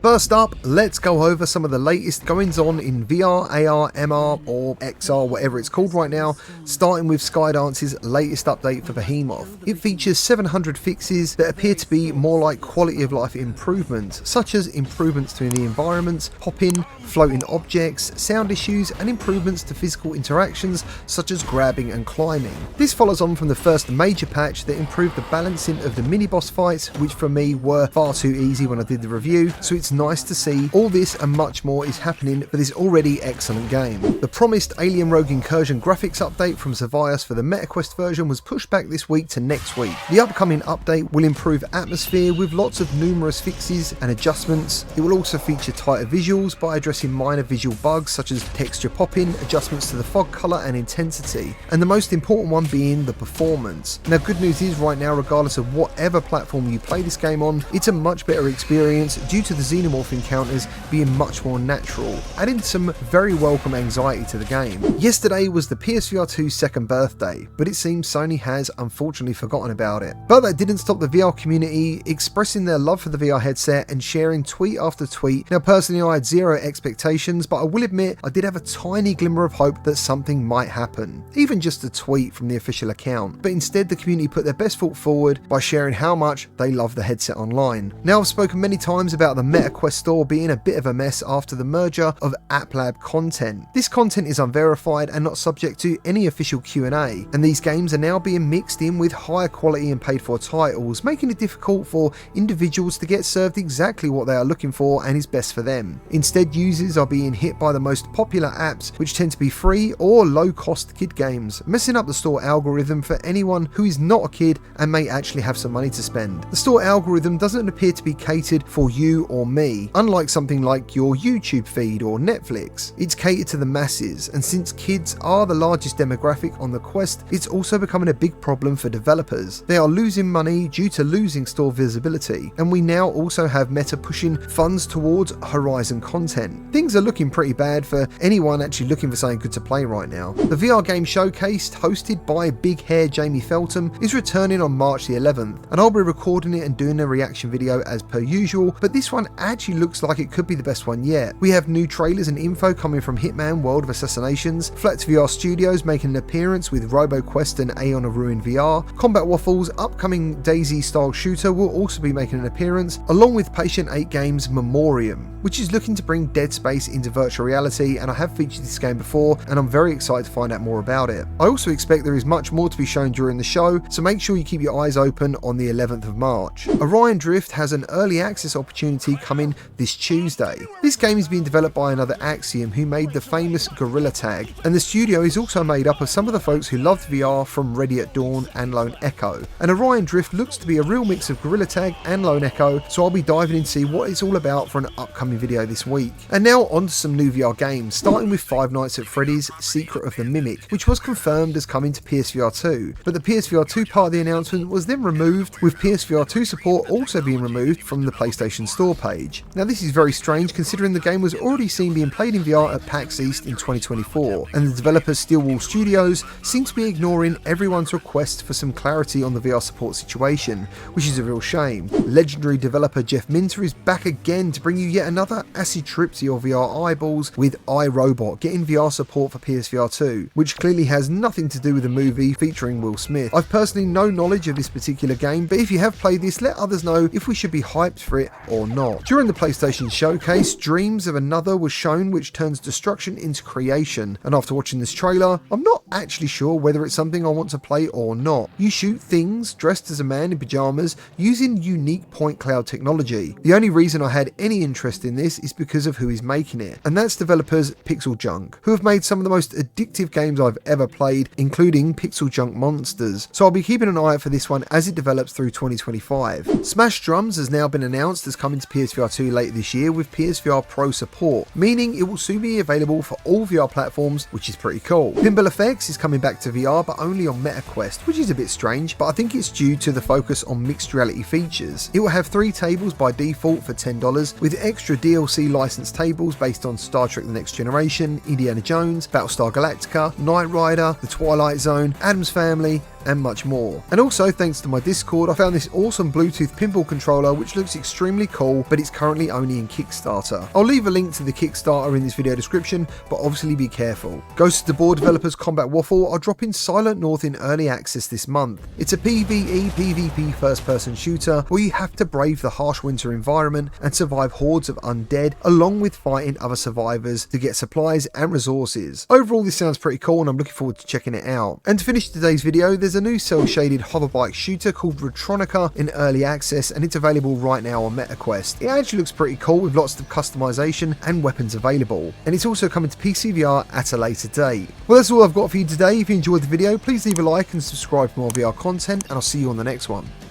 First up, let's go over some of the latest goings on in VR, AR, MR or XR, whatever it's called right now, starting with Skydance's latest update for Behemoth. It features 700 fixes that appear to be more like quality of life improvements, such as improvements to the environments, hopping, floating objects, sound issues and improvements to physical interactions such as grabbing and climbing. This follows on from the first major patch that improved the balancing of the mini-boss fights, which for me were far too easy when I did the review, so it's nice to see all this and much more is happening for this already excellent game. The promised Alien Rogue Incursion graphics update from Zevias for the MetaQuest version was pushed back this week to next week. The upcoming update will improve atmosphere with lots of numerous fixes and adjustments. It will also feature tighter visuals by addressing minor visual bugs such as texture popping, adjustments to the fog colour and intensity, and the most important one being the performance. Now good news is right now, regardless of whatever platform you play this game on, it's a much better experience due to the xenomorph encounters being much more natural, adding some very welcome anxiety to the game. Yesterday was the PSVR2's second birthday, but it seems Sony has unfortunately forgotten about it. But that didn't stop the VR community expressing their love for the VR headset and sharing tweet after tweet. Now personally I had zero expectations, but I will admit I did have a tiny glimmer of hope that something might happen, even just a tweet from the official account. But instead the community put their best foot forward by sharing how much they love the headset online. Now I've spoken many times about the MetaQuest store being a bit of a mess after the merger of AppLab content. This content is unverified and not subject to any official Q&A, and these games are now being mixed in with higher quality and paid for titles, making it difficult for individuals to get served exactly what they are looking for and is best for them. Instead, users are being hit by the most popular apps, which tend to be free or low-cost kid games, messing up the store algorithm for anyone who is not a kid and may actually have some money to spend. The store algorithm doesn't appear to be catered for you or me, unlike something like your YouTube feed or Netflix. It's catered to the masses, and since kids are the largest demographic on the Quest, it's also becoming a big problem for developers. They are losing money due to losing store visibility, and we now also have Meta pushing funds towards Horizon content. Things are looking pretty bad for anyone actually looking for something good to play right now. The VR Game Showcase, hosted by big hair Jamie Feltham, is returning on March the 11th, and I'll be recording it and doing a reaction video as per usual, but this one actually looks like it could be the best one yet. We have new trailers and info coming from Hitman World of Assassinations, Flex VR Studios making an appearance with RoboQuest and Aeon of Ruin VR, Combat Waffle's upcoming DayZ style shooter will also be making an appearance, along with Patient 8 Games Memoriam, which is looking to bring Dead Space into virtual reality, and I have featured this game before and I'm very excited to find out more about it. I also expect there is much more to be shown during the show, so make sure you keep your eyes open on the 11th of March. Orion Drift has an early access opportunity coming this Tuesday. This game is being developed by another Axiom who made the famous Gamertag, and the studio is also made up of some of the folks who loved VR from Ready at Dawn and Lone Echo. And Orion Drift looks to be a real mix of Gamertag and Lone Echo, so I'll be diving in to see what it's all about for an upcoming video this week. And now on to some new VR games, starting with Five Nights at Freddy's Secret of the Mimic, which was confirmed as coming to PSVR2, but the PSVR2 part of the announcement was then removed, with PSVR2 support also being removed from the PlayStation Store page. Now this is very strange considering the game was already seen being played in VR at PAX East in 2024, and the developer Stillwall Studios seem to be ignoring everyone's request for some clarity on the VR support situation, which is a real shame. Legendary developer Jeff Minter is back again to bring you yet another acid trip to your VR eyeballs with iRobot getting VR support for PSVR2, which clearly has nothing to do with the movie featuring Will Smith. I've personally no knowledge of this particular game, but if you have played this, let others know if we should be hyped for it or not. During the PlayStation Showcase, Dreams of Another was shown, which turns destruction into creation, and after watching this trailer, I'm not actually sure whether it's something I want to play or not. You shoot things dressed as a man in pyjamas using unique point cloud technology. The only reason I had any interest in this is because of who is making it, and that's developers Pixel Junk, who have made some of the most addictive games I've ever played, including Pixel Junk Monsters, so I'll be keeping an eye out for this one as it develops through 2025. Smash Drums has now been announced as coming to PSVR2 later this year with PSVR Pro support, meaning it will soon be available for all VR platforms, which is pretty cool. Pinball Effects is coming back to VR but only on MetaQuest, which is a bit strange, but I think it's due to the focus on mixed reality features. It will have 3 tables by default for $10, with extra DLC licensed tables based on Star Trek The Next Generation, Indiana Jones, Battlestar Galactica, Knight Rider, The Twilight Zone, Addams Family, and much more. And also, thanks to my Discord, I found this awesome Bluetooth pinball controller which looks extremely cool, but it's currently only in Kickstarter. I'll leave a link to the Kickstarter in this video description, but obviously be careful. Ghost of the Boar developers Combat Waffle are dropping Silent North in early access this month. It's a PvE PvP first person shooter where you have to brave the harsh winter environment and survive hordes of undead along with fighting other survivors to get supplies and resources. Overall, this sounds pretty cool and I'm looking forward to checking it out. And to finish today's video, there's a new cel shaded hoverbike shooter called Retronica in early access, and it's available right now on MetaQuest. It actually looks pretty cool with lots of customization and weapons available, and it's also coming to PCVR at a later date. Well, that's all I've got for you today. If you enjoyed the video, please leave a like and subscribe for more VR content, and I'll see you on the next one.